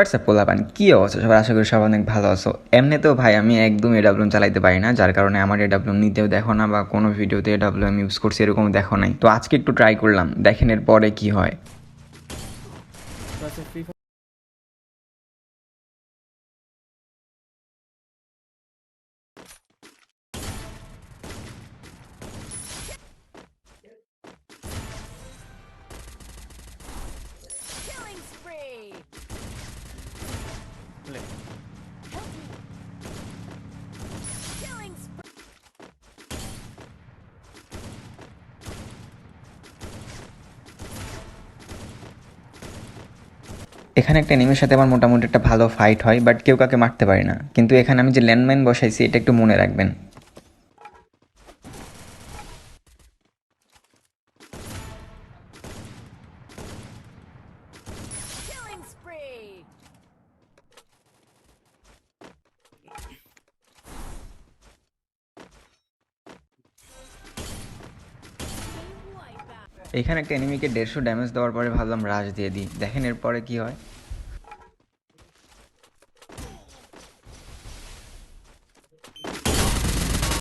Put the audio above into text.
WhatsApp পোলাপান কি অবস্থা সবার, আশা করি সব অনেক ভালো আছো। এমনিতেও ভাই আমি একদম এডাব্লুএম চালাইতে পারি না, যার কারণে আমার এডাব্লুএম নিতেও দেখো না বা কোনো ভিডিওতে এডাব্লুএম ইউজ করছি এরকম দেখো নাই। তো আজকে একটু ট্রাই করলাম, দেখেন এর পরে কি হয়। Killing spree! Killing spree! এখানে একটা এনিমির সাথে আমার মোটামুটি একটা ভালো ফাইট হয়, বাট কেউ কাকে মারতে পারি না। কিন্তু এখানে আমি যে ল্যান্ডমাইন বসাইছি এটা একটু মনে রাখবেন। Killing spree! Team wipeout! এখানে একটা এনিমিকে 150 ড্যামেজ দেওয়ার পরে ভাবলাম রাশ দিয়ে দিই, দেখেন এরপরে কি হয়।